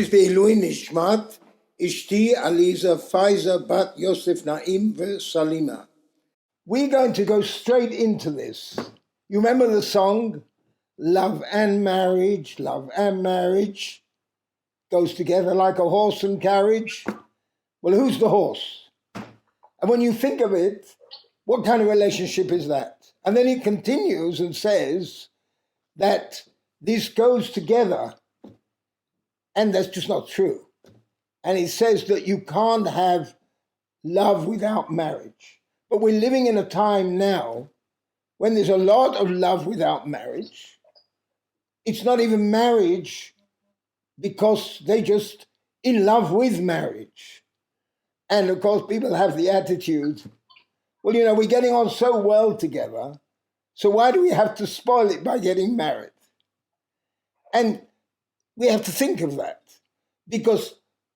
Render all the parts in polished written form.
is Be'ilui Nishmat, Ishti Aliza Faiza Bat Yosef Naim Salima. We're going to go straight into this. You remember the song, Love and Marriage goes together like a horse and carriage. Well, who's the horse? And when you think of it, what kind of relationship is that? And then he continues and says that this goes together, and that's just not true. And he says that you can't have love without marriage. But we're living in a time now when there's a lot of love without marriage. It's not even marriage because they just in love with marriage. And of course, people have the attitude, well, we're getting on so well together, so why do we have to spoil it by getting married? And we have to think of that, because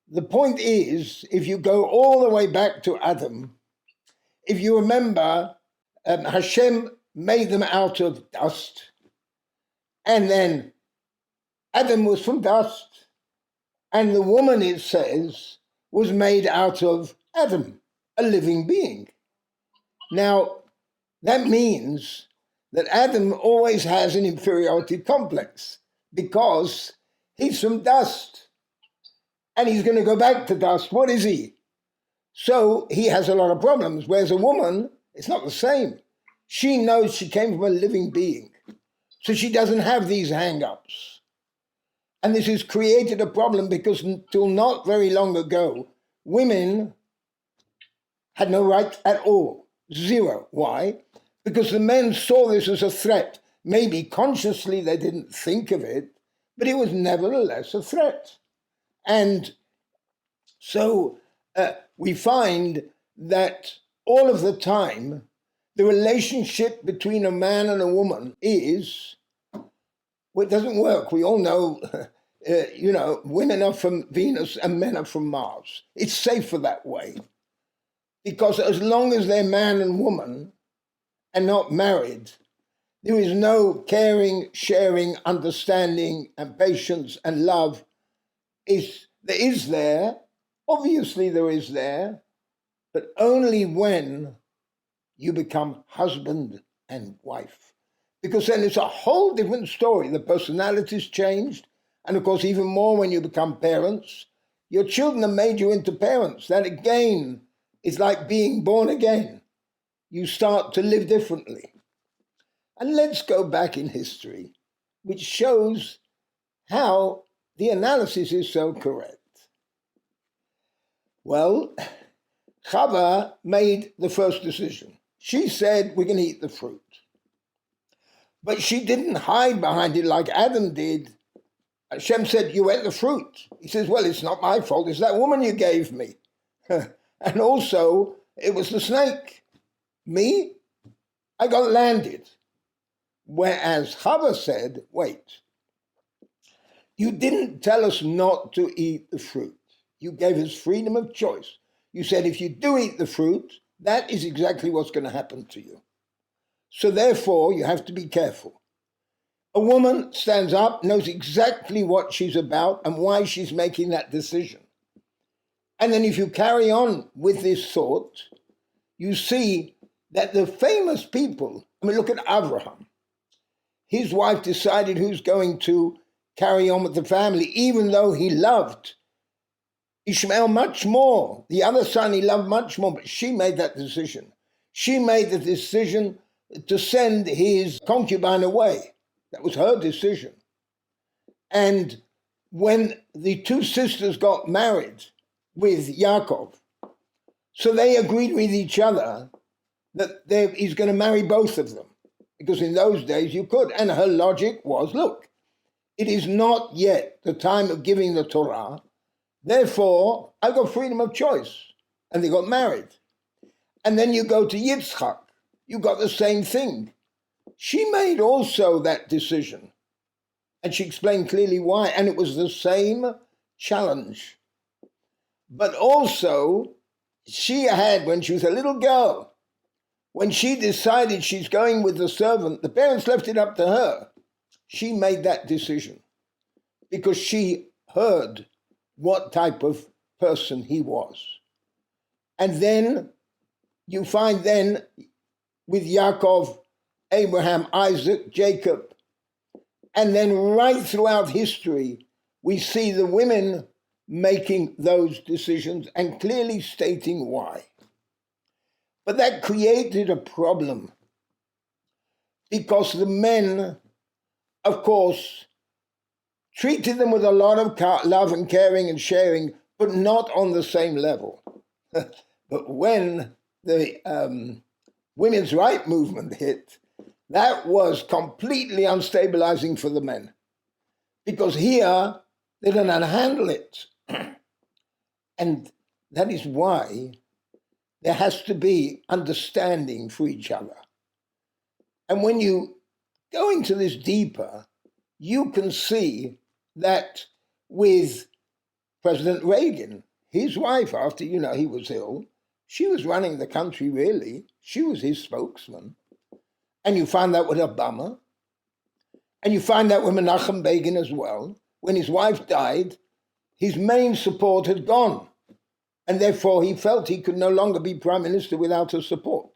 the point is, if you go all the way back to Adam, if you remember, Hashem made them out of dust, and then Adam was from dust, and the woman, it says, was made out of Adam, a living being. Now, that means that Adam always has an inferiority complex because he's from dust and he's going to go back to dust. What is he? So he has a lot of problems, whereas a woman, it's not the same. She knows she came from a living being, so she doesn't have these hang-ups. And this has created a problem because until not very long ago, women had no right at all. Zero. Why? Because the men saw this as a threat. Maybe consciously they didn't think of it, but it was nevertheless a threat. And so we find that all of the time, the relationship between a man and a woman is, well, it doesn't work. We all know, women are from Venus and men are from Mars. It's safer that way. Because as long as they're man and woman and not married, there is no caring, sharing, understanding, and patience and love. Obviously there is there, but only when you become husband and wife. Because then it's a whole different story. The personality's changed, and of course even more when you become parents. Your children have made you into parents. That again is like being born again. You start to live differently. And let's go back in history, which shows how the analysis is so correct. Well, Chava made the first decision. She said, we're going to eat the fruit. But she didn't hide behind it like Adam did. Hashem said, you ate the fruit. He says, well, it's not my fault. It's that woman you gave me. And also, it was the snake. Me, I got landed. Whereas Chava said, wait, you didn't tell us not to eat the fruit. You gave us freedom of choice. You said, if you do eat the fruit, that is exactly what's going to happen to you. So therefore, you have to be careful. A woman stands up, knows exactly what she's about and why she's making that decision. And then if you carry on with this thought, you see that the famous people, look at Abraham. His wife decided who's going to carry on with the family, even though he loved Ishmael much more. The other son he loved much more, but she made that decision. She made the decision to send his concubine away. That was her decision. And when the two sisters got married with Yaakov, so they agreed with each other that he's going to marry both of them, because in those days you could. And her logic was, look, it is not yet the time of giving the Torah, therefore I got freedom of choice. And they got married. And then you go to Yitzchak, you got the same thing. She made also that decision. And she explained clearly why, and it was the same challenge. But also, she had, when she was a little girl, when she decided she's going with the servant, the parents left it up to her. She made that decision because she heard what type of person he was. And then you find then with Yaakov, Abraham, Isaac, Jacob, and then right throughout history, we see the women making those decisions and clearly stating why. But that created a problem because the men, of course, treated them with a lot of love and caring and sharing, but not on the same level. But when the women's rights movement hit, that was completely unstabilizing for the men. Because here, they don't know how to handle it. And that is why there has to be understanding for each other. And when you go into this deeper, you can see that with President Reagan, his wife, after, he was ill, she was running the country, really. She was his spokesman. And you find that with Obama. And you find that with Menachem Begin as well. When his wife died, his main support had gone. And therefore, he felt he could no longer be prime minister without her support.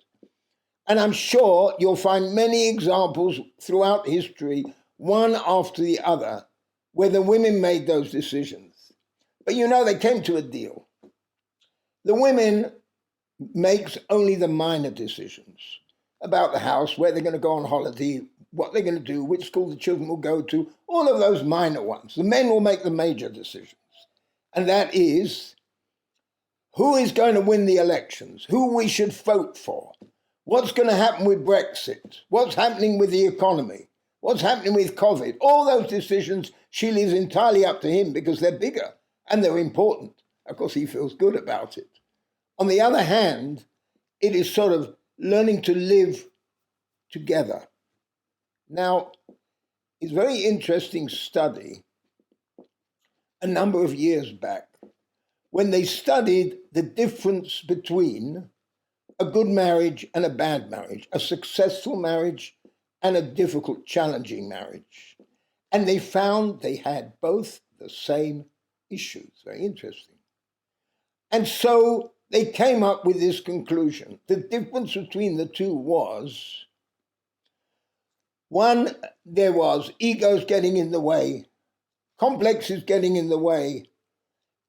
And I'm sure you'll find many examples throughout history, one after the other, where the women made those decisions. But they came to a deal. The women makes only the minor decisions about the house, where they're going to go on holiday, what they're going to do, which school the children will go to, all of those minor ones. The men will make the major decisions. And that is who is going to win the elections, who we should vote for, what's going to happen with Brexit, what's happening with the economy, what's happening with COVID. All those decisions, she leaves entirely up to him because they're bigger and they're important. Of course, he feels good about it. On the other hand, it is sort of learning to live together. Now, it's a very interesting study a number of years back when they studied the difference between a good marriage and a bad marriage, a successful marriage and a difficult, challenging marriage. And they found they had both the same issues. Very interesting. And so they came up with this conclusion. The difference between the two was, one, there was egos getting in the way, complexes getting in the way.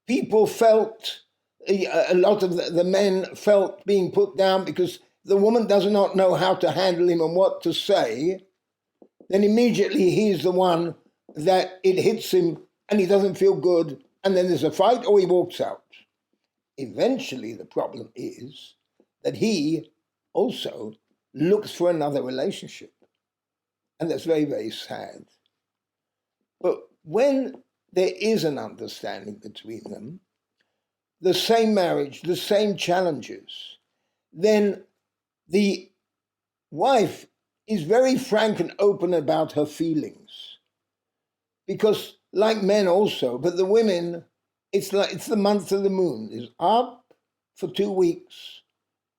People felt, a lot of the men felt being put down because the woman does not know how to handle him and what to say. Then immediately he's the one that it hits him and he doesn't feel good. And then there's a fight or he walks out. Eventually, the problem is that he also looks for another relationship. And that's very, very sad. But when there is an understanding between them, the same marriage, the same challenges, then the wife is very frank and open about her feelings. Because like men also, but the women, it's the month of the moon. It's up for 2 weeks,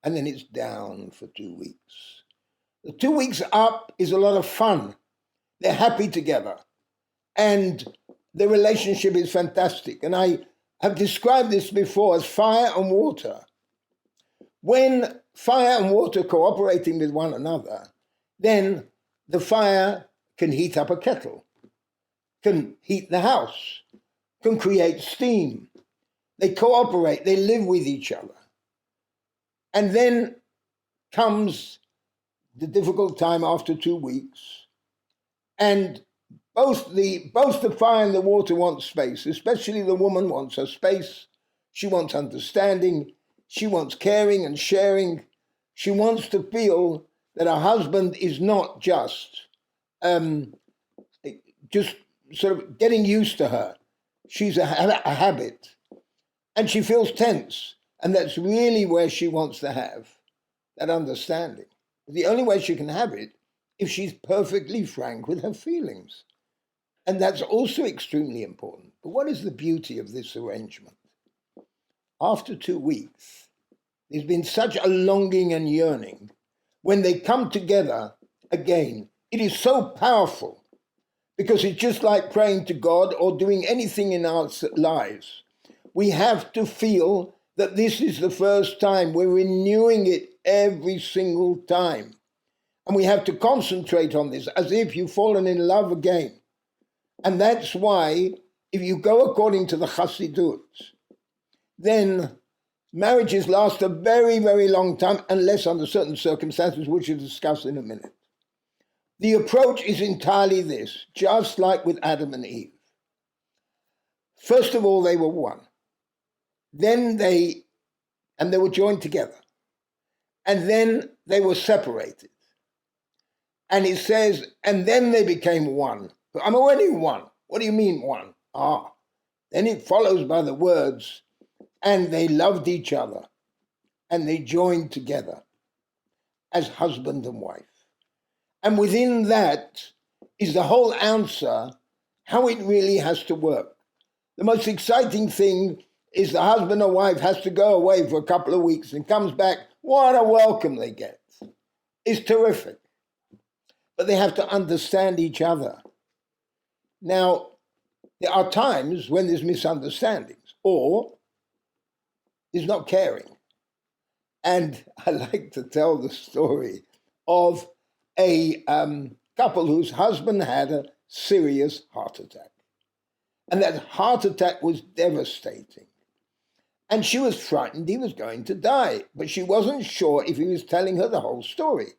and then it's down for 2 weeks. The 2 weeks up is a lot of fun. They're happy together. And the relationship is fantastic. And I have described this before as fire and water. When fire and water cooperating with one another, then the fire can heat up a kettle, can heat the house, can create steam. They cooperate, they live with each other. And then comes the difficult time after 2 weeks. And both the fire and the water want space, especially the woman wants her space. She wants understanding. She wants caring and sharing. She wants to feel that her husband is not just sort of getting used to her. She's a habit. And she feels tense. And that's really where she wants to have that understanding. The only way she can have it if she's perfectly frank with her feelings. And that's also extremely important. But what is the beauty of this arrangement? After 2 weeks, there's been such a longing and yearning. When they come together again, it is so powerful because it's just like praying to God or doing anything in our lives. We have to feel that this is the first time. We're renewing it every single time. And we have to concentrate on this as if you've fallen in love again. And that's why if you go according to the Chassidut, then marriages last a very, very long time, unless under certain circumstances, which we'll discuss in a minute. The approach is entirely this, just like with Adam and Eve. First of all, they were one. Then they were joined together. And then they were separated. And it says, and then they became one. But I'm already one. What do you mean one? Then it follows by the words, and they loved each other, and they joined together as husband and wife. And within that is the whole answer, how it really has to work. The most exciting thing is the husband or wife has to go away for a couple of weeks and comes back. What a welcome they get. It's terrific. But they have to understand each other. Now, there are times when there's misunderstandings or there's not caring. And I like to tell the story of a couple whose husband had a serious heart attack. And that heart attack was devastating. And she was frightened he was going to die, but she wasn't sure if he was telling her the whole story.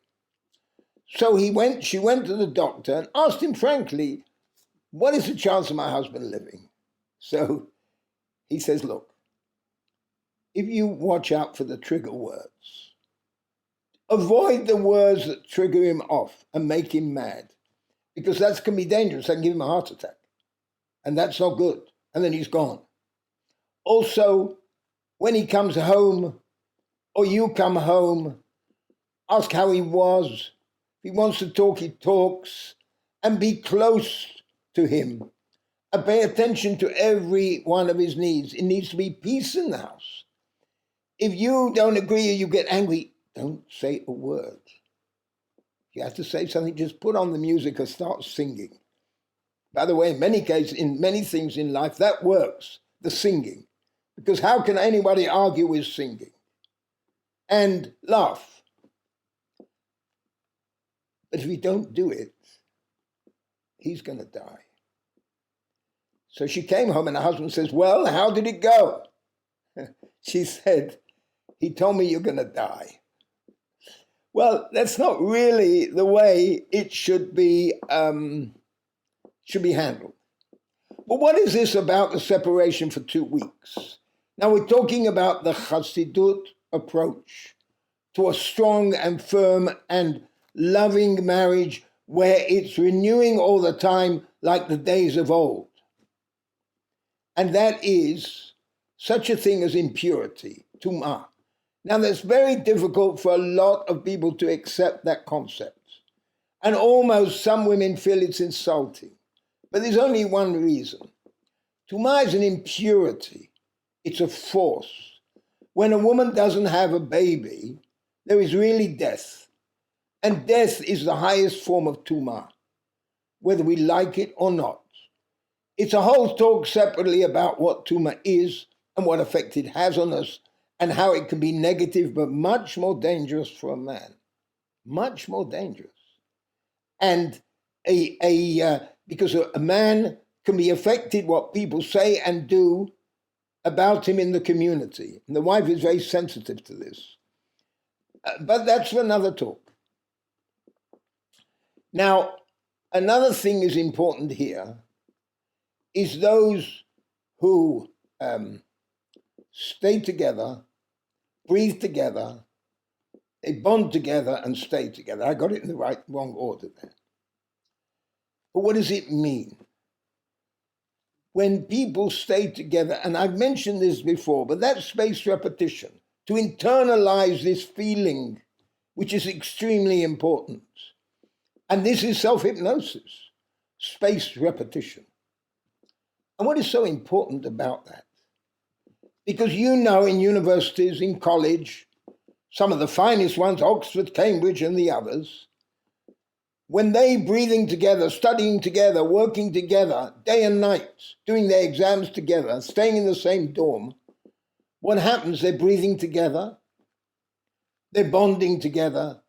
So she went to the doctor and asked him frankly, what is the chance of my husband living? So he says, look, if you watch out for the trigger words, avoid the words that trigger him off and make him mad, because that can be dangerous. That can give him a heart attack. And that's not good. And then he's gone. Also, when he comes home or you come home, ask how he was. If he wants to talk, he talks, and be close to him. And pay attention to every one of his needs. It needs to be peace in the house. If you don't agree or you get angry, don't say a word. If you have to say something, just put on the music or start singing. By the way, in many cases, in many things in life, that works, the singing. Because how can anybody argue with singing? And laugh. But if you don't do it, he's going to die. So she came home and her husband says, well, how did it go? She said, he told me you're going to die. Well, that's not really the way it should be handled. But what is this about the separation for 2 weeks? Now we're talking about the Chassidut approach to a strong and firm and loving marriage where it's renewing all the time like the days of old. And that is such a thing as impurity, tumah. Now that's very difficult for a lot of people to accept that concept. And almost some women feel it's insulting. But there's only one reason. Tumah is an impurity. It's a force. When a woman doesn't have a baby, there is really death. And death is the highest form of tumah, whether we like it or not. It's a whole talk separately about what tumah is and what effect it has on us and how it can be negative, but much more dangerous for a man. Much more dangerous. And because a man can be affected what people say and do about him in the community. And the wife is very sensitive to this. But that's for another talk. Now, another thing is important here is those who stay together, breathe together, they bond together and stay together. I got it in the wrong order there. But what does it mean? When people stay together, and I've mentioned this before, but that's spaced repetition, to internalize this feeling, which is extremely important. And this is self-hypnosis, spaced repetition. And what is so important about that? Because you know in universities, in college, some of the finest ones, Oxford, Cambridge, and the others, when they breathing together, studying together, working together, day and night, doing their exams together, staying in the same dorm, what happens? They're breathing together, they're bonding together,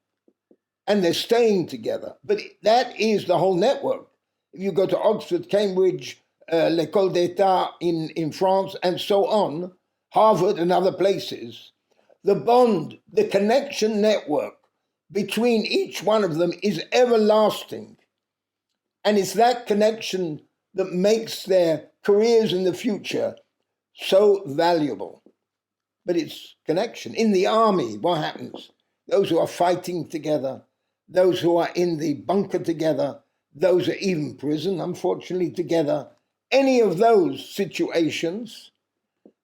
and they're staying together. But that is the whole network. If you go to Oxford, Cambridge, l'École d'État in France, and so on, Harvard and other places, the bond, the connection network between each one of them is everlasting. And it's that connection that makes their careers in the future so valuable. But it's connection. In the army, what happens? Those who are fighting together, those who are in the bunker together, those who are even prison, unfortunately, together, any of those situations,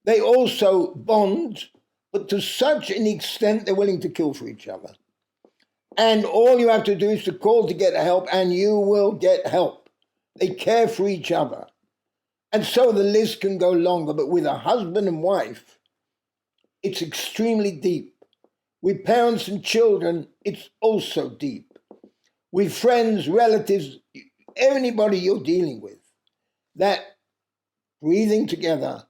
they also bond, but to such an extent they're willing to kill for each other. And all you have to do is to call to get help, and you will get help. They care for each other. And so the list can go longer, but with a husband and wife, it's extremely deep. With parents and children, it's also deep. With friends, relatives, anybody you're dealing with, that breathing together,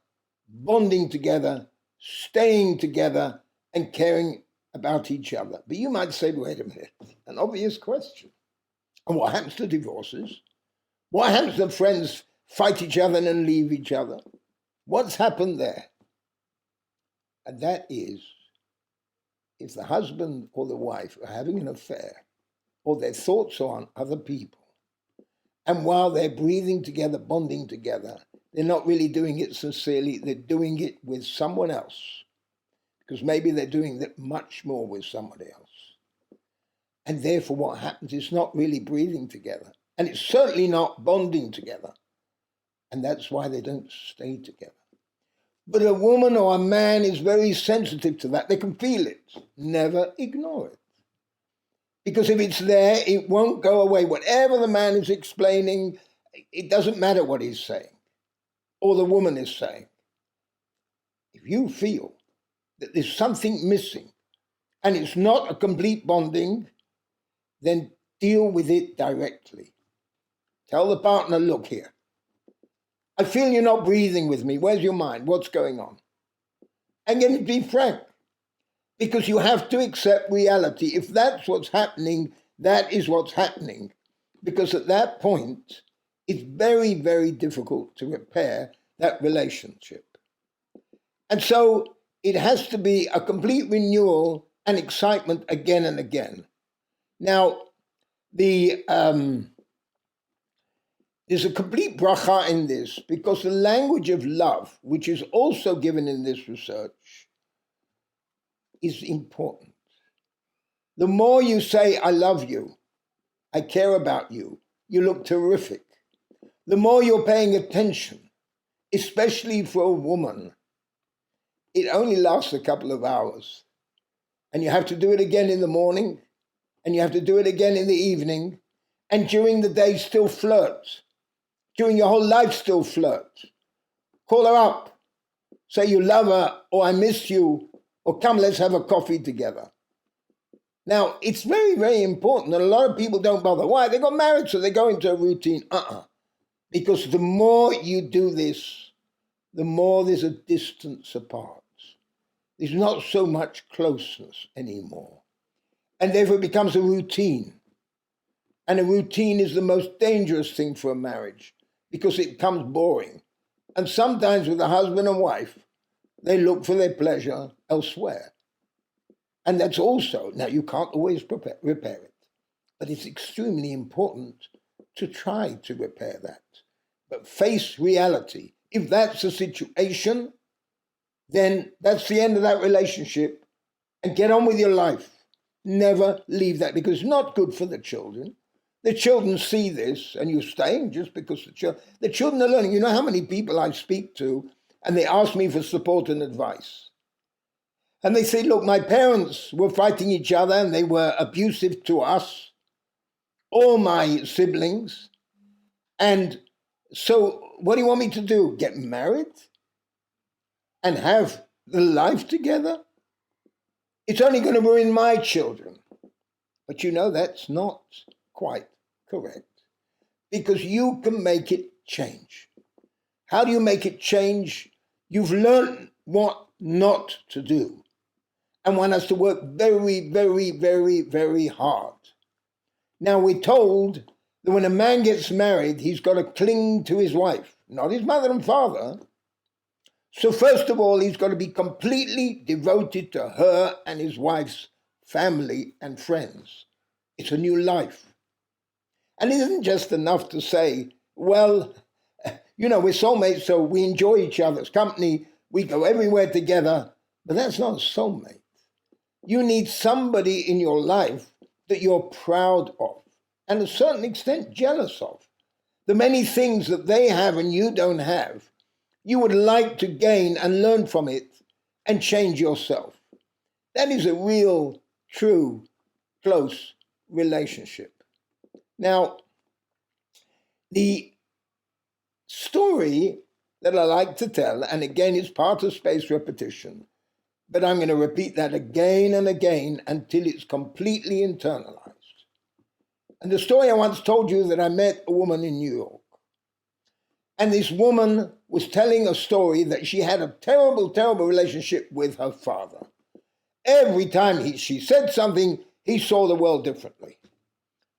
bonding together, staying together, and caring about each other. But you might say, wait a minute, an obvious question. And what happens to divorces? What happens to friends fight each other and leave each other? What's happened there? And that is, if the husband or the wife are having an affair, or their thoughts are on other people, and while they're breathing together, bonding together, they're not really doing it sincerely, they're doing it with someone else, because maybe they're doing it much more with somebody else. And therefore what happens is not really breathing together, and it's certainly not bonding together. And that's why they don't stay together. But a woman or a man is very sensitive to that. They can feel it. Never ignore it. Because if it's there, it won't go away. Whatever the man is explaining, it doesn't matter what he's saying or the woman is saying. If you feel that there's something missing and it's not a complete bonding, then deal with it directly. Tell the partner, look here, I feel you're not breathing with me. Where's your mind? What's going on? And then be frank, because you have to accept reality. If that's what's happening, that is what's happening. Because at that point, it's very, very difficult to repair that relationship. And so it has to be a complete renewal and excitement again and again. Now, there's a complete bracha in this, because the language of love, which is also given in this research, is important. The more you say, I love you, I care about you, you look terrific, the more you're paying attention, especially for a woman. It only lasts a couple of hours. And you have to do it again in the morning, and you have to do it again in the evening, and during the day still flirt. During your whole life still flirt. Call her up. Say you love her, or I miss you, or come, let's have a coffee together. Now, it's very, very important, and a lot of people don't bother. Why? They got married, so they go into a routine. Because the more you do this, the more there's a distance apart. There's not so much closeness anymore. And therefore it becomes a routine. And a routine is the most dangerous thing for a marriage, because it becomes boring. And sometimes with a husband and wife, they look for their pleasure elsewhere. And that's also, now you can't always repair it, but it's extremely important to try to repair that. But face reality. If that's the situation, then that's the end of that relationship, and get on with your life. Never leave that, because it's not good for the children. The children see this, and you're staying just because the children are learning. You know how many people I speak to, and they ask me for support and advice. And they say, look, my parents were fighting each other, and they were abusive to us, all my siblings. And so what do you want me to do? Get married and have the life together? It's only going to ruin my children. But you know, that's not quite correct. Because you can make it change. How do you make it change? You've learned what not to do. And one has to work very, very, very, very hard. Now, we're told that when a man gets married, he's got to cling to his wife, not his mother and father. So first of all, he's got to be completely devoted to her and his wife's family and friends. It's a new life. And it isn't just enough to say, well, we're soulmates, so we enjoy each other's company, we go everywhere together, but that's not a soulmate. You need somebody in your life that you're proud of, and to a certain extent jealous of. The many things that they have and you don't have, you would like to gain and learn from it and change yourself. That is a real, true, close relationship. Now, the story that I like to tell, and again, it's part of spaced repetition, but I'm going to repeat that again and again until it's completely internalized. And the story I once told you that I met a woman in New York. And this woman was telling a story that she had a terrible, terrible relationship with her father. Every time she said something, he saw the world differently.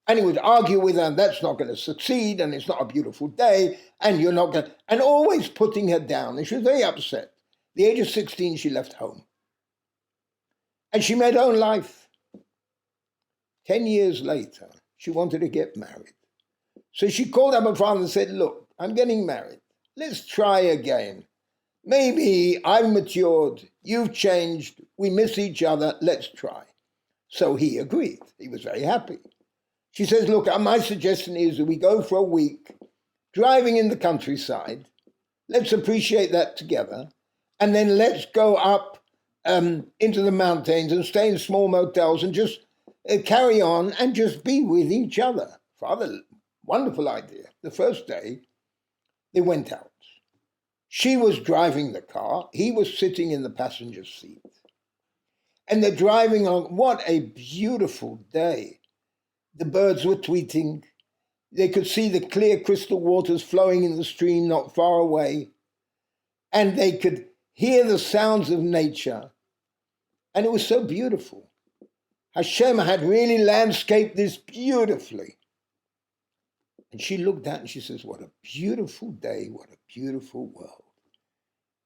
And he would argue with her, and that's not going to succeed, and it's not a beautiful day, and you're not going to, and always putting her down. And she was very upset. At the age of 16, she left home. And she made her own life. 10 years later, she wanted to get married. So she called up her father and said, look, I'm getting married. Let's try again. Maybe I've matured, you've changed, we miss each other, let's try. So he agreed. He was very happy. She says, look, my suggestion is that we go for a week, driving in the countryside. Let's appreciate that together. And then let's go up into the mountains and stay in small motels and just carry on and just be with each other. Father, wonderful idea. The first day, they went out. She was driving the car. He was sitting in the passenger seat. And they're driving on. What a beautiful day. The birds were tweeting. They could see the clear crystal waters flowing in the stream not far away. And they could hear the sounds of nature. And it was so beautiful. Hashem had really landscaped this beautifully. And she looked out and she says, what a beautiful day, what a beautiful world.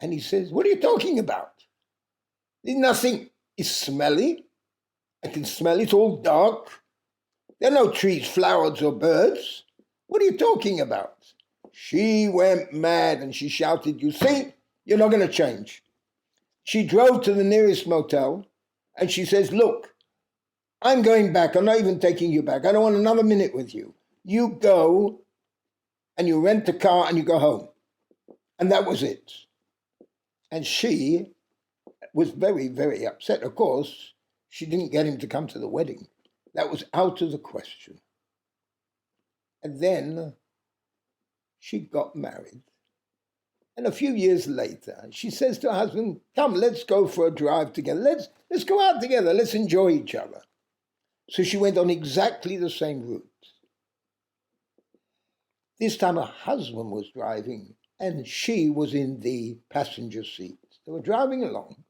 And he says, what are you talking about? There's nothing. It's smelly. I can smell it. It's all dark. There are no trees, flowers, or birds. What are you talking about? She went mad and she shouted, you see, you're not going to change. She drove to the nearest motel and she says, look, I'm going back. I'm not even taking you back. I don't want another minute with you. You go and you rent a car and you go home. And that was it. And she was very, very upset. Of course, she didn't get him to come to the wedding. That was out of the question. And then she got married. And a few years later, she says to her husband, come, let's go for a drive together. Let's go out together. Let's enjoy each other. So she went on exactly the same route. This time her husband was driving and she was in the passenger seat. They were driving along.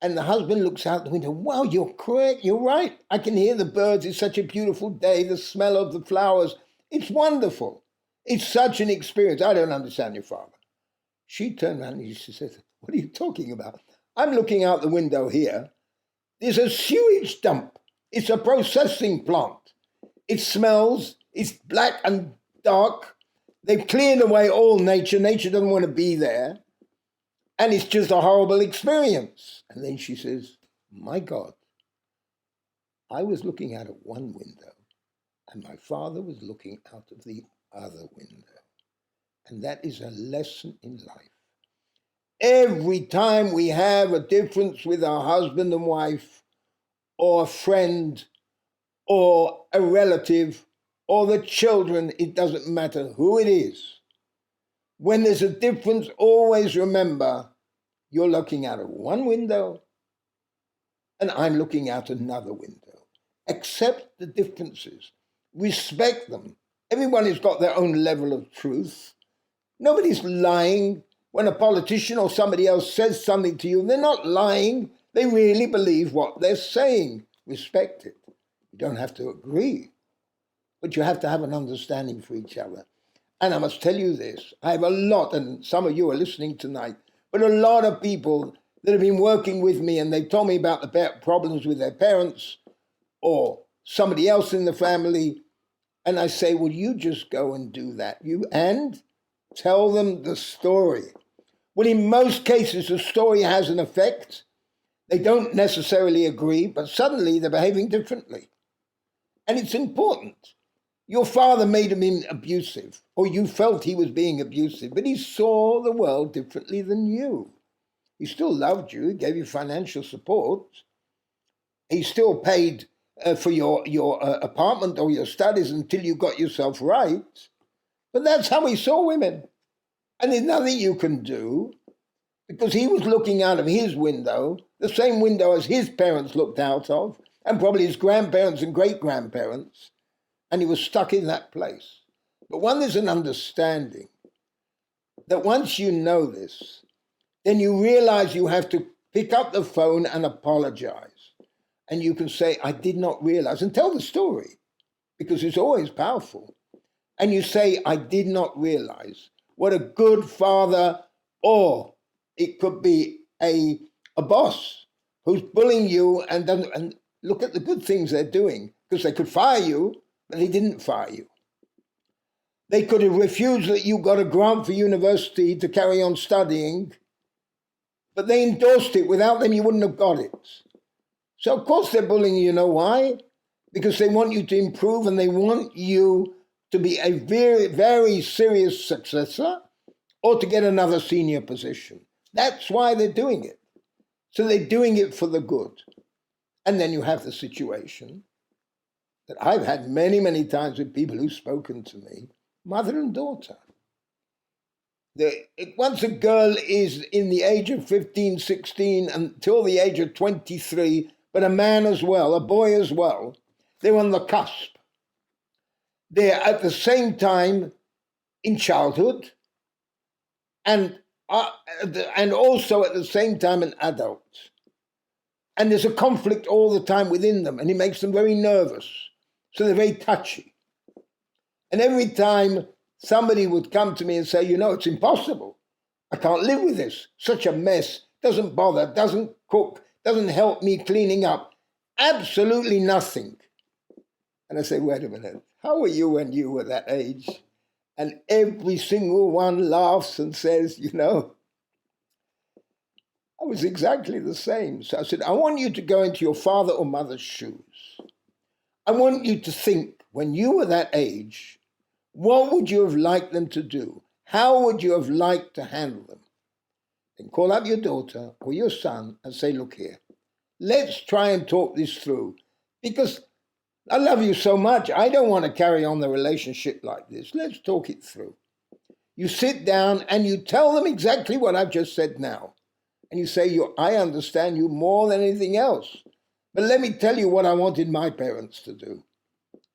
And the husband looks out the window. Wow, you're correct. You're right. I can hear the birds. It's such a beautiful day. The smell of the flowers. It's wonderful. It's such an experience. I don't understand your father. She turned around and she said, what are you talking about? I'm looking out the window here. There's a sewage dump. It's a processing plant. It smells. It's black and dark. They've cleared away all nature. Nature doesn't want to be there. And it's just a horrible experience. And then she says, my God, I was looking out of one window and my father was looking out of the other window. And that is a lesson in life. Every time we have a difference with our husband and wife, or a friend, or a relative, or the children, it doesn't matter who it is. When there's a difference, always remember, you're looking out of one window and I'm looking out another window. Accept the differences. Respect them. Everyone has got their own level of truth. Nobody's lying. When a politician or somebody else says something to you, they're not lying. They really believe what they're saying. Respect it. You don't have to agree, but you have to have an understanding for each other. And I must tell you this, I have a lot, and some of you are listening tonight, but a lot of people that have been working with me and they've told me about the problems with their parents or somebody else in the family. And I say, well, you just go and do that. And tell them the story. Well, in most cases, the story has an effect. They don't necessarily agree, but suddenly they're behaving differently. And it's important. Your father made him abusive, or you felt he was being abusive, but he saw the world differently than you. He still loved you, he gave you financial support. He still paid for your apartment or your studies until you got yourself right. But that's how he saw women. And there's nothing you can do because he was looking out of his window, the same window as his parents looked out of, and probably his grandparents and great-grandparents, and he was stuck in that place. But when there's an understanding that once you know this, then you realize you have to pick up the phone and apologize. And you can say, I did not realize, and tell the story, because it's always powerful. And you say, I did not realize what a good father, or it could be a boss who's bullying you and look at the good things they're doing, because they could fire you, but they didn't fire you. They could have refused that you got a grant for university to carry on studying, but they endorsed it. Without them, you wouldn't have got it. So, of course, they're bullying you. You know why? Because they want you to improve and they want you to be a very, very serious successor or to get another senior position. That's why they're doing it. So they're doing it for the good. And then you have the situation that I've had many, many times with people who've spoken to me, mother and daughter. Once a girl is in the age of 15, 16, until the age of 23, but a man as well, a boy as well, they're on the cusp. They're at the same time in childhood and also at the same time an adult. And there's a conflict all the time within them, and it makes them very nervous. So they're very touchy. And every time somebody would come to me and say, it's impossible. I can't live with this. Such a mess. Doesn't bother, doesn't cook, doesn't help me cleaning up. Absolutely nothing. And I say, wait a minute. How were you when you were that age? And every single one laughs and says, I was exactly the same. So I said, I want you to go into your father or mother's shoes. I want you to think, when you were that age, what would you have liked them to do? How would you have liked to handle them? Then call up your daughter or your son and say, look here, let's try and talk this through. Because I love you so much, I don't want to carry on the relationship like this. Let's talk it through. You sit down and you tell them exactly what I've just said now. And you say, I understand you more than anything else. But let me tell you what I wanted my parents to do.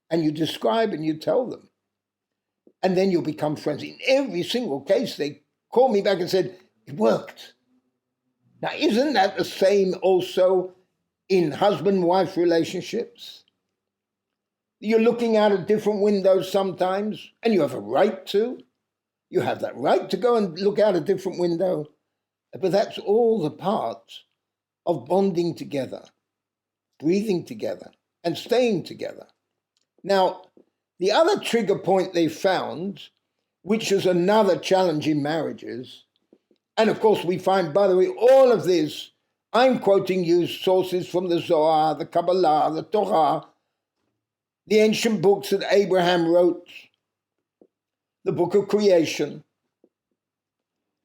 And you describe and you tell them. And then you'll become friends. In every single case, they called me back and said, it worked. Now, isn't that the same also in husband-wife relationships? You're looking out of different windows sometimes, and you have a right to. You have that right to go and look out a different window. But that's all the part of bonding together, breathing together, and staying together. Now, the other trigger point they found, which is another challenge in marriages, and of course we find, by the way, all of this, I'm quoting you sources from the Zohar, the Kabbalah, the Torah, the ancient books that Abraham wrote, the book of creation,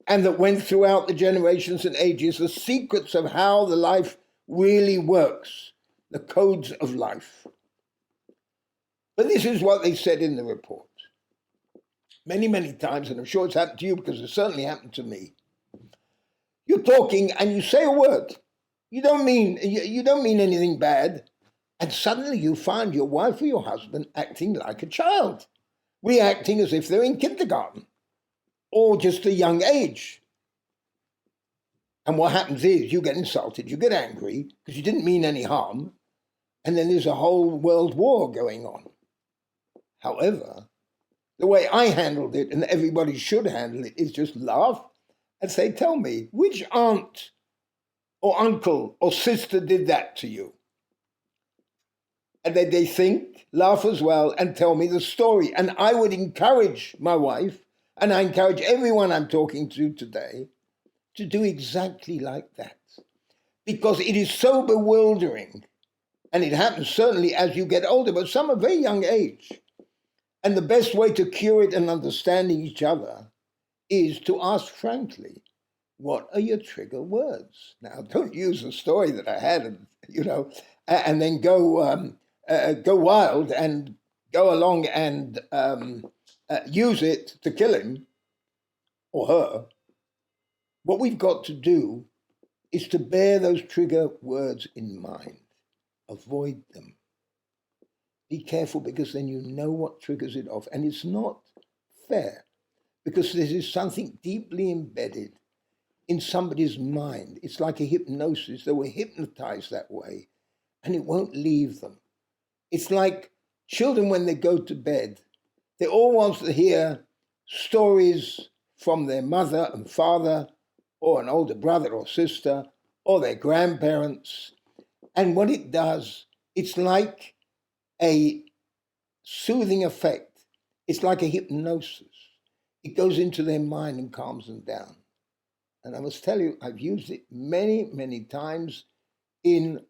and that went throughout the generations and ages, the secrets of how the life really works, the codes of life. But this is what they said in the report. Many, many times, and I'm sure it's happened to you because it certainly happened to me. You're talking and you say a word. You don't mean anything bad. And suddenly you find your wife or your husband acting like a child, reacting as if they're in kindergarten or just a young age. And what happens is you get insulted, you get angry because you didn't mean any harm, and then there's a whole world war going on. However, the way I handled it, and everybody should handle it, is just laugh and say, tell me, which aunt or uncle or sister did that to you? And then they think, laugh as well, and tell me the story. And I would encourage my wife, and I encourage everyone I'm talking to today, to do exactly like that. Because it is so bewildering, and it happens certainly as you get older, but some are very young age. And the best way to cure it and understanding each other is to ask frankly, what are your trigger words? Now, don't use the story that I had, and then go wild and go along and use it to kill him or her. What we've got to do is to bear those trigger words in mind. Avoid them. Be careful, because then you know what triggers it off. And it's not fair, because this is something deeply embedded in somebody's mind. It's like a hypnosis. They were hypnotized that way, and it won't leave them. It's like children when they go to bed. They all want to hear stories from their mother and father, or an older brother or sister, or their grandparents. And what it does, it's like a soothing effect. It's like a hypnosis. It goes into their mind and calms them down. And I must tell you, I've used it many, many times in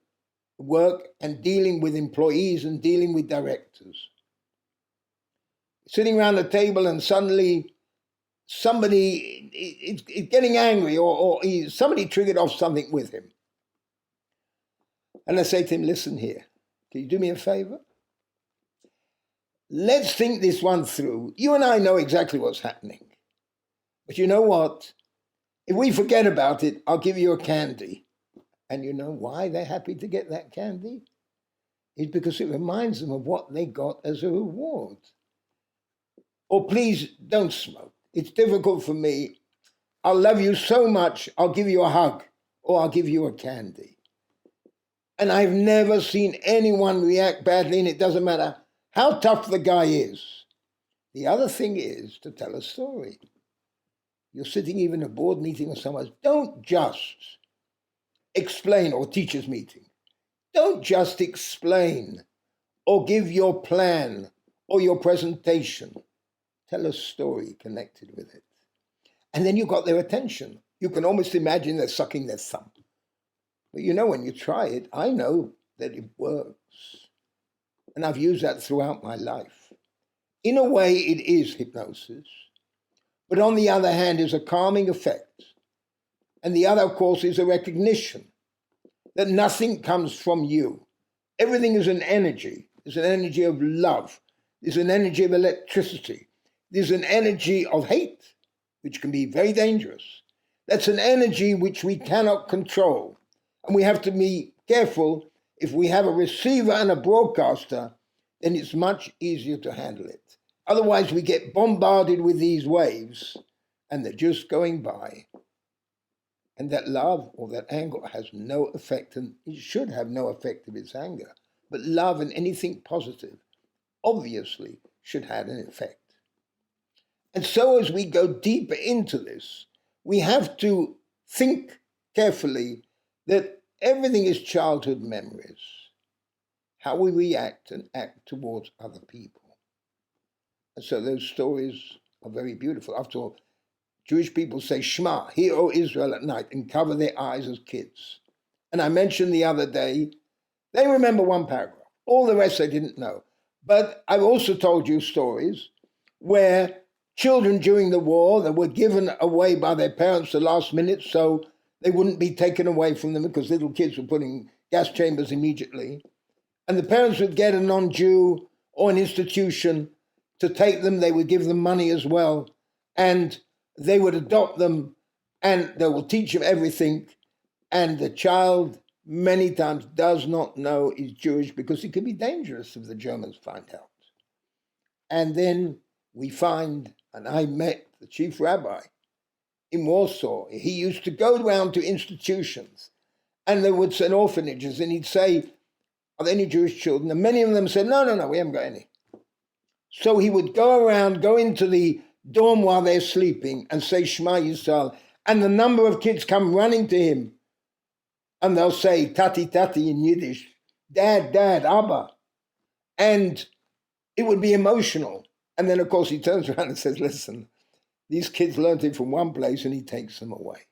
work and dealing with employees and dealing with directors. Sitting around the table and suddenly somebody is getting angry, or somebody triggered off something with him. And I say to him, listen here, can you do me a favor? Let's think this one through. You and I know exactly what's happening. But you know what? If we forget about it, I'll give you a candy. And you know why they're happy to get that candy? It's because it reminds them of what they got as a reward. Or please don't smoke. It's difficult for me. I'll love you so much, I'll give you a hug, or I'll give you a candy. And I've never seen anyone react badly, and it doesn't matter how tough the guy is. The other thing is to tell a story. You're sitting even in a board meeting or somewhere. Don't just explain, or teachers meeting. Don't just explain or give your plan or your presentation. Tell a story connected with it. And then you got their attention. You can almost imagine they're sucking their thumb. But you know, when you try it, I know that it works. And I've used that throughout my life. In a way, it is hypnosis. But on the other hand, is a calming effect. And the other, of course, is a recognition that nothing comes from you. Everything is an energy. It's an energy of love. It's an energy of electricity. There's an energy of hate, which can be very dangerous. That's an energy which we cannot control. And we have to be careful. If we have a receiver and a broadcaster, then it's much easier to handle it. Otherwise, we get bombarded with these waves, and they're just going by. And that love or that anger has no effect, and it should have no effect if it's anger. But love and anything positive, obviously, should have an effect. And so as we go deeper into this, we have to think carefully that everything is childhood memories, how we react and act towards other people. And so those stories are very beautiful. After all, Jewish people say, Shema, hear, O Israel, at night, and cover their eyes as kids. And I mentioned the other day, they remember one paragraph. All the rest they didn't know. But I've also told you stories where children during the war that were given away by their parents the last minute so they wouldn't be taken away from them, because little kids were put in gas chambers immediately. And the parents would get a non-Jew or an institution to take them. They would give them money as well. And they would adopt them, and they will teach them everything. And the child many times does not know is Jewish because it could be dangerous if the Germans find out. And then we find, and I met the chief rabbi in Warsaw. He used to go around to institutions and they would send orphanages and he'd say, are there any Jewish children? And many of them said, no, we haven't got any. So he would go around, go into the dorm while they're sleeping and say Shema Yisrael. And the number of kids come running to him and they'll say Tati, Tati in Yiddish, Dad, Abba. And it would be emotional. And then, of course, he turns around and says, listen, these kids learned it from one place and he takes them away.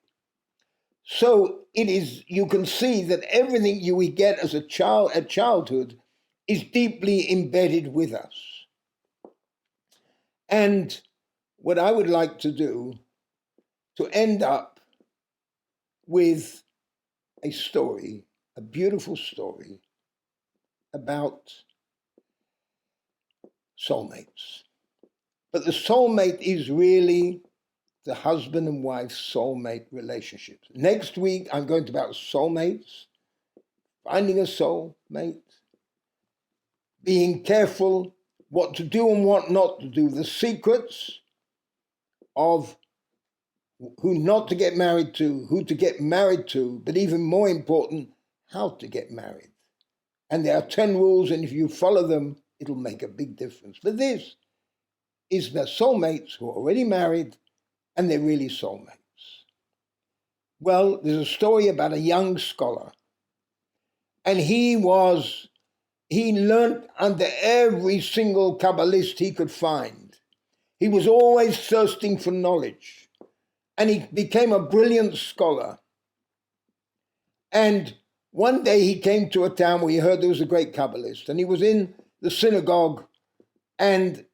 So it is, you can see that everything we get as a child at childhood is deeply embedded with us. And what I would like to do to end up with a story, a beautiful story about soulmates. But the soulmate is really the husband and wife soulmate relationships. Next week, I'm going to about soulmates, finding a soulmate, being careful what to do and what not to do, the secrets of who not to get married to, who to get married to, but even more important, how to get married. And there are 10 rules, and if you follow them, it'll make a big difference. But this is the soulmates who are already married, and they're really soulmates. Well, there's a story about a young scholar, and he learned under every single Kabbalist he could find. He was always thirsting for knowledge, and he became a brilliant scholar. And one day he came to a town where he heard there was a great Kabbalist, and he was in the synagogue, and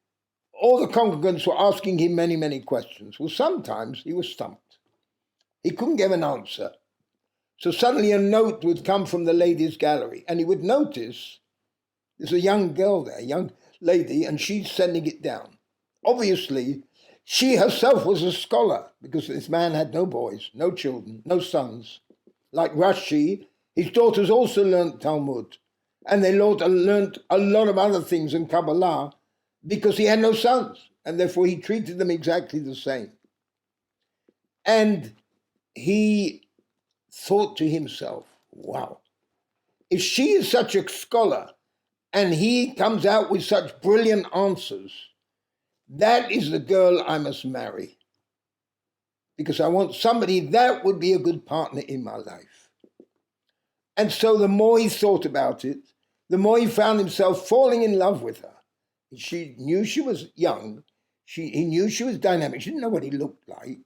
all the congregants were asking him many, many questions. Well, sometimes he was stumped. He couldn't give an answer. So suddenly a note would come from the ladies' gallery, and he would notice there's a young girl there, a young lady, and she's sending it down. Obviously, she herself was a scholar, because this man had no boys, no children, no sons. Like Rashi, his daughters also learned Talmud, and they learned a lot of other things in Kabbalah, because he had no sons, and therefore he treated them exactly the same. And he thought to himself, wow, if she is such a scholar, and he comes out with such brilliant answers, that is the girl I must marry. Because I want somebody that would be a good partner in my life. And so the more he thought about it, the more he found himself falling in love with her. She knew she was young. He knew she was dynamic. She didn't know what he looked like.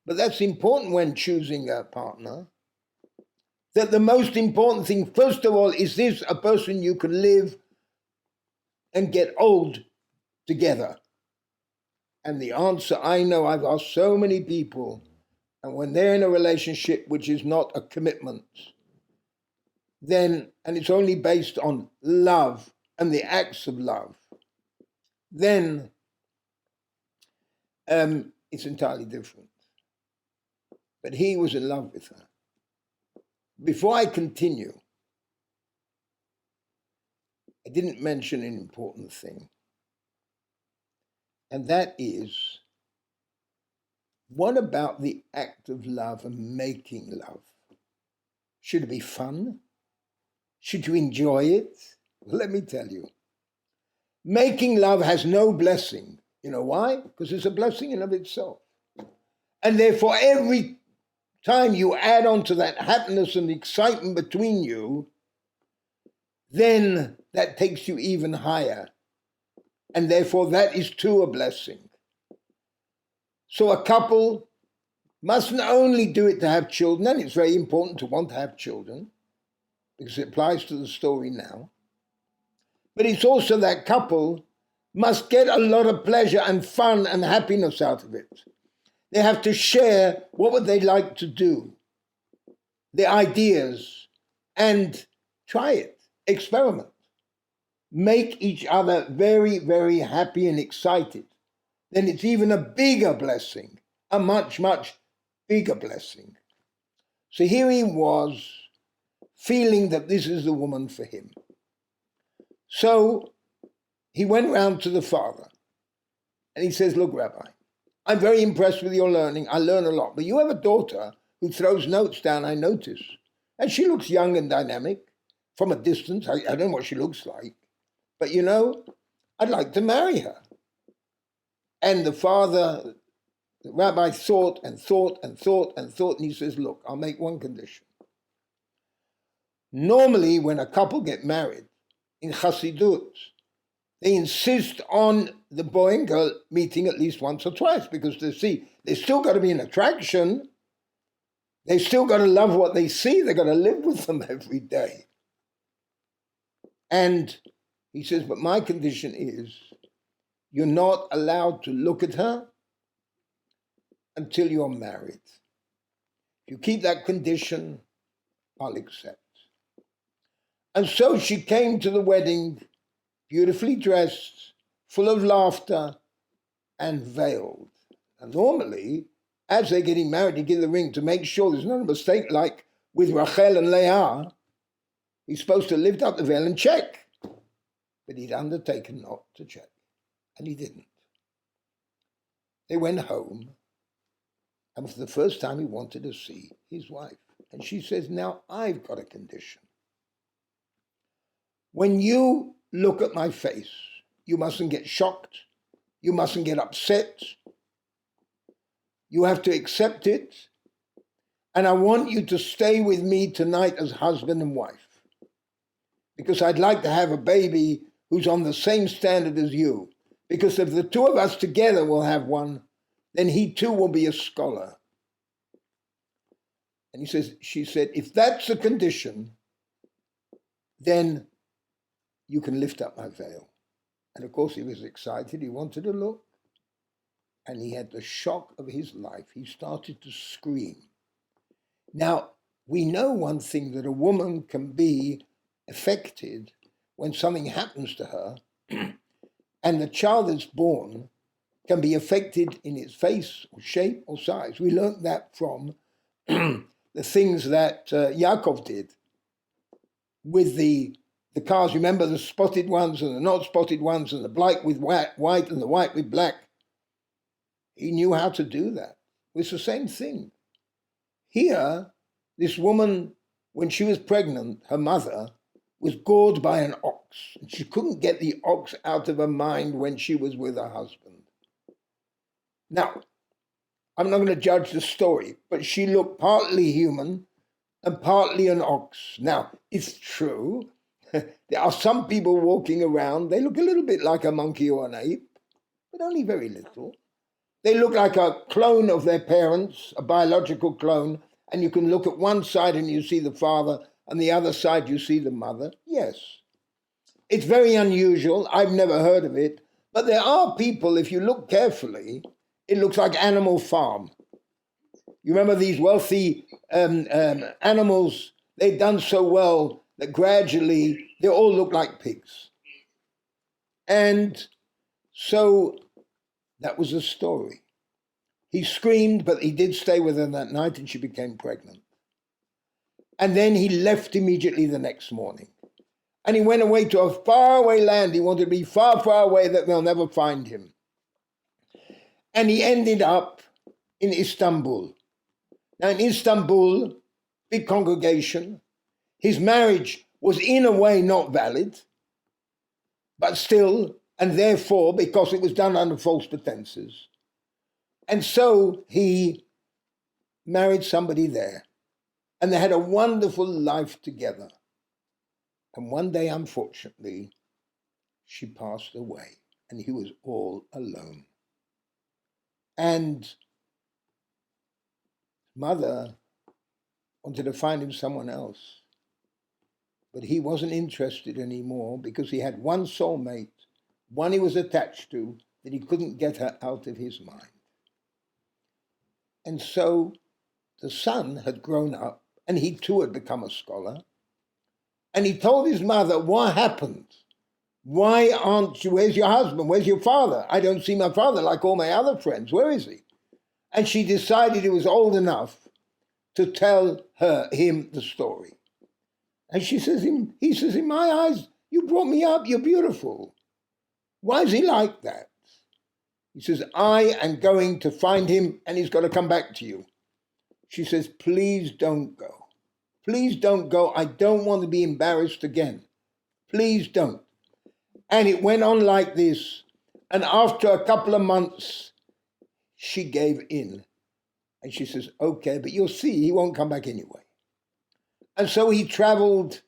But that's important when choosing a partner. That the most important thing, first of all, is this a person you can live and get old together? And the answer, I know, I've asked so many people, and when they're in a relationship which is not a commitment, then, and it's only based on love and the acts of love, then it's entirely different. But he was in love with her. Before I continue, I didn't mention an important thing. And that is, what about the act of love and making love? Should it be fun? Should you enjoy it? Well, let me tell you. Making love has no blessing. You know why? Because it's a blessing in of itself. And therefore, every time you add on to that happiness and excitement between you, then that takes you even higher. And therefore, that is too a blessing. So a couple mustn't only do it to have children, and it's very important to want to have children, because it applies to the story now. But it's also that couple must get a lot of pleasure and fun and happiness out of it. They have to share what would they like to do, their ideas, and try it, experiment. Make each other very, very happy and excited. Then it's even a bigger blessing, a much, much bigger blessing. So here he was, feeling that this is the woman for him. So he went round to the father and he says, look, Rabbi, I'm very impressed with your learning. I learn a lot. But you have a daughter who throws notes down, I notice. And she looks young and dynamic from a distance. I don't know what she looks like. But, I'd like to marry her. And the rabbi thought and thought and thought and thought. And he says, look, I'll make one condition. Normally, when a couple get married in Chassidut, they insist on the boy and girl meeting at least once or twice because there's still got to be an attraction. They still got to love what they see. They got to live with them every day. And he says, but my condition is you're not allowed to look at her until you're married. If you keep that condition, I'll accept. And so she came to the wedding, beautifully dressed, full of laughter, and veiled. And normally, as they're getting married, you give the ring to make sure there's not a mistake, like with Rachel and Leah. He's supposed to lift up the veil and check. But he'd undertaken not to check, and he didn't. They went home, and for the first time he wanted to see his wife. And she says, now I've got a condition. When you look at my face, you mustn't get shocked. You mustn't get upset. You have to accept it. And I want you to stay with me tonight as husband and wife. Because I'd like to have a baby who's on the same standard as you. Because if the two of us together will have one, then he too will be a scholar. And she said, if that's the condition, then you can lift up my veil. And of course he was excited. He wanted to look. And he had the shock of his life. He started to scream. Now, we know one thing, that a woman can be affected when something happens to her, and the child that's born can be affected in its face or shape or size. We learned that from the things that Yaakov did with the cars. Remember the spotted ones and the not spotted ones, and the black with white and the white with black. He knew how to do that. It's the same thing. Here, this woman, when she was pregnant, her mother was gored by an ox. And she couldn't get the ox out of her mind when she was with her husband. Now, I'm not going to judge the story, but she looked partly human and partly an ox. Now, it's true. There are some people walking around, they look a little bit like a monkey or an ape, but only very little. They look like a clone of their parents, a biological clone, and you can look at one side and you see the father, and the other side you see the mother. Yes. It's very unusual. I've never heard of it. But there are people, if you look carefully, it looks like Animal Farm. You remember these wealthy animals, they've done so well that gradually they all look like pigs. And so that was the story. He screamed, but he did stay with her that night, and she became pregnant. And then he left immediately the next morning. And he went away to a faraway land. He wanted to be far, far away that they'll never find him. And he ended up in Istanbul. Now in Istanbul, big congregation, his marriage was in a way not valid, but still, and therefore, because it was done under false pretenses. And so he married somebody there. And they had a wonderful life together. And one day, unfortunately, she passed away, and he was all alone. And mother wanted to find him someone else. But he wasn't interested anymore because he had one soulmate, one he was attached to, that he couldn't get her out of his mind. And so the son had grown up, and he too had become a scholar. And he told his mother, what happened? Why aren't you, where's your husband? Where's your father? I don't see my father like all my other friends. Where is he? And she decided he was old enough to tell him the story. And he says, in my eyes, you brought me up, you're beautiful. Why is he like that? He says, I am going to find him and he's got to come back to you. She says, please don't go. Please don't go. I don't want to be embarrassed again. Please don't. And it went on like this. And after a couple of months, she gave in. And she says, okay, but you'll see, he won't come back anyway. And so he traveled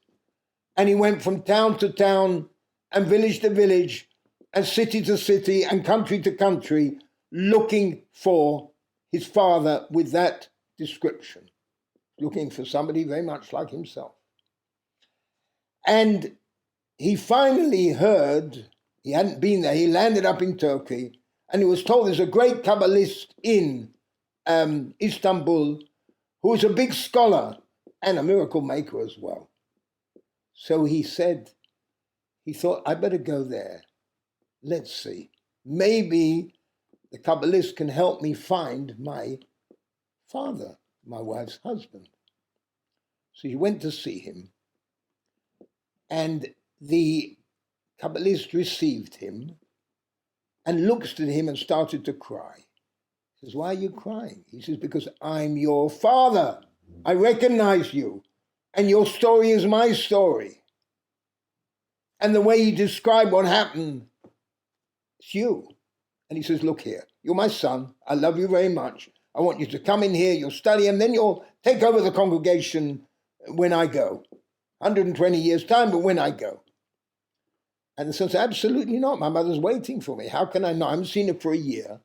and he went from town to town and village to village and city to city and country to country looking for his father with that description, looking for somebody very much like himself. And he finally heard, he hadn't been there, he landed up in Turkey, and he was told there's a great Kabbalist in Istanbul who is a big scholar and a miracle maker as well. So he said, he thought, I better go there. Let's see. Maybe the Kabbalist can help me find my father, my wife's husband. So he went to see him, and the Kabbalist received him and looked at him and started to cry. He says, why are you crying? He says, because I'm your father. I recognize you, and your story is my story. And the way you describe what happened, it's you. And he says, look here, you're my son. I love you very much. I want you to come in here, you'll study, and then you'll take over the congregation when I go. 120 years' time, but when I go. And the son said, absolutely not. My mother's waiting for me. How can I not? I haven't seen her for a year,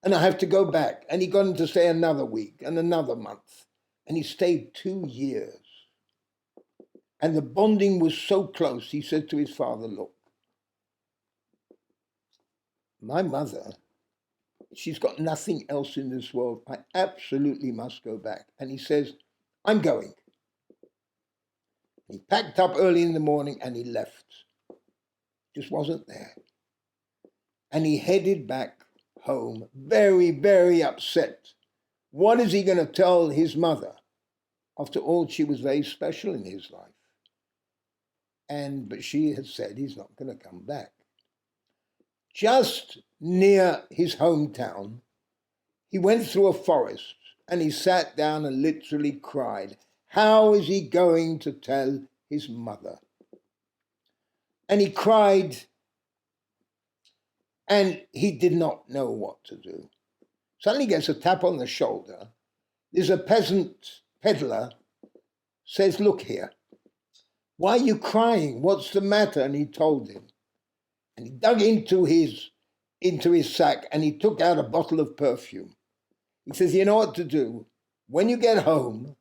and I have to go back. And he got him to stay another week and another month. And he stayed 2 years. And the bonding was so close, he said to his father, look, my mother, she's got nothing else in this world. I absolutely must go back. And he says, I'm going. He packed up early in the morning and he left. Just wasn't there. And he headed back home, very, very upset. What is he going to tell his mother? After all, she was very special in his life. But she had said he's not going to come back. Just near his hometown, he went through a forest and he sat down and literally cried. How is he going to tell his mother? And he cried, and he did not know what to do. Suddenly he gets a tap on the shoulder. There's a peasant peddler, says, look here, why are you crying? What's the matter? And he told him. And he dug into his sack and he took out a bottle of perfume. He says, you know what to do? When you get home,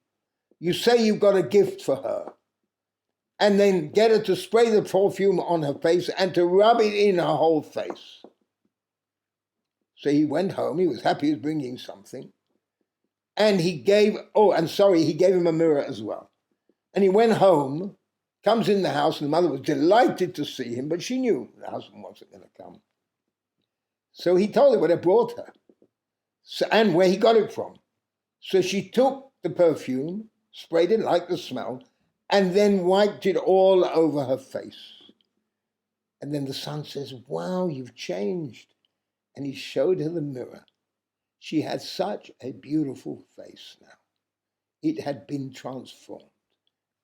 you say you've got a gift for her, and then get her to spray the perfume on her face and to rub it in her whole face. So he went home. He was happy he was bringing something. And he gave him a mirror as well. And he went home, comes in the house, and the mother was delighted to see him, but she knew the husband wasn't going to come. So he told her what had brought her and where he got it from. So she took the perfume, sprayed it, liked the smell, and then wiped it all over her face. And then the son says, wow, you've changed. And he showed her the mirror. She had such a beautiful face now. It had been transformed.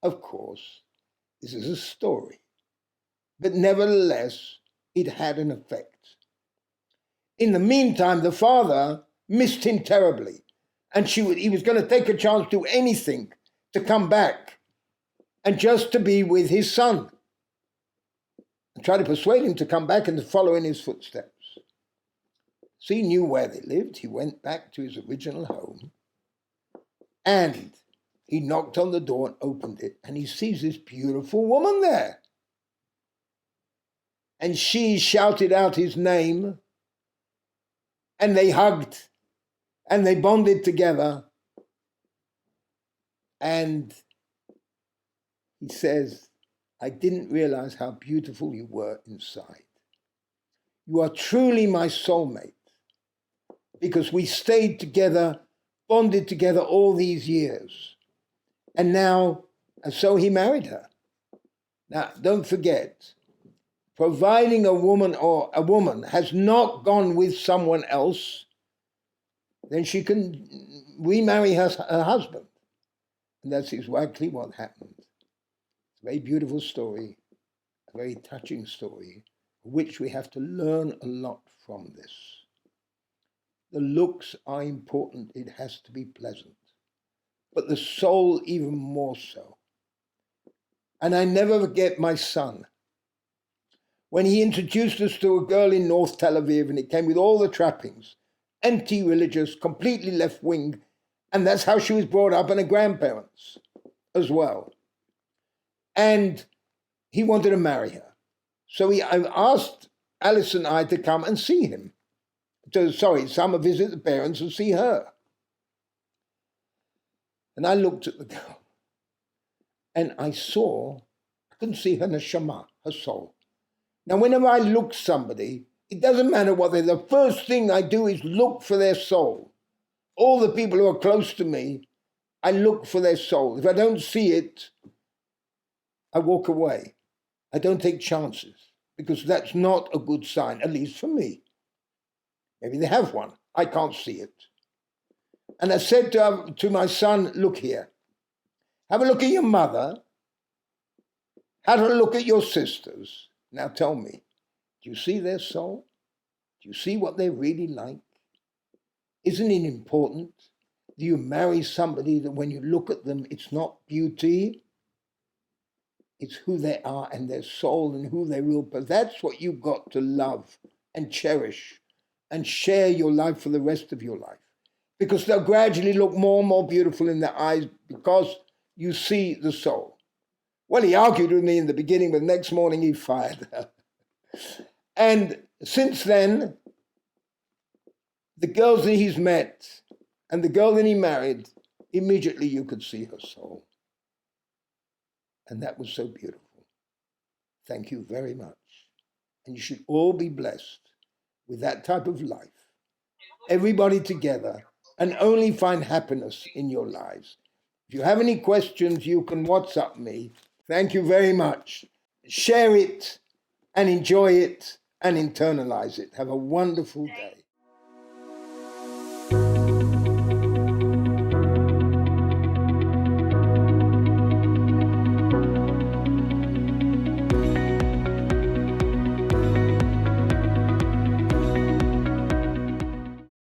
Of course, this is a story, but nevertheless, it had an effect. In the meantime, the father missed him terribly, and he was going to take a chance to do anything to come back and just to be with his son and try to persuade him to come back and to follow in his footsteps. So he knew where they lived. He went back to his original home and he knocked on the door and opened it, and he sees this beautiful woman there. And she shouted out his name, and they hugged and they bonded together. And he says, I didn't realize how beautiful you were inside. You are truly my soulmate, because we stayed together, bonded together all these years. And now And so he married her. Now, don't forget, providing a woman has not gone with someone else, then she can remarry her husband. And that's exactly what happened. It's a very beautiful story, a very touching story, which we have to learn a lot from this. The looks are important. It has to be pleasant. But the soul even more so. And I never forget my son. When he introduced us to a girl in North Tel Aviv, and it came with all the trappings, anti-religious, completely left-wing, and that's how she was brought up, and her grandparents as well. And he wanted to marry her. So I asked Alice and I to come and see him. Summer visit the parents and see her. And I looked at the girl, and I couldn't see her neshama, her soul. Now, whenever I look somebody, it doesn't matter what the first thing I do is look for their soul. All the people who are close to me, I look for their soul. If I don't see it, I walk away. I don't take chances, because that's not a good sign, at least for me. Maybe they have one. I can't see it. And I said to my son, look here. Have a look at your mother. Have a look at your sisters. Now tell me, do you see their soul? Do you see what they're really like? Isn't it important? Do you marry somebody that when you look at them, it's not beauty? It's who they are and their soul and who they will be. That's what you've got to love and cherish and share your life for the rest of your life. Because they'll gradually look more and more beautiful in their eyes because you see the soul. Well, he argued with me in the beginning, but the next morning he fired her. And since then, the girls that he's met and the girl that he married, immediately you could see her soul. And that was so beautiful. Thank you very much. And you should all be blessed with that type of life. Everybody together, and only find happiness in your lives. If you have any questions, you can WhatsApp me. Thank you very much. Share it and enjoy it and internalize it. Have a wonderful day.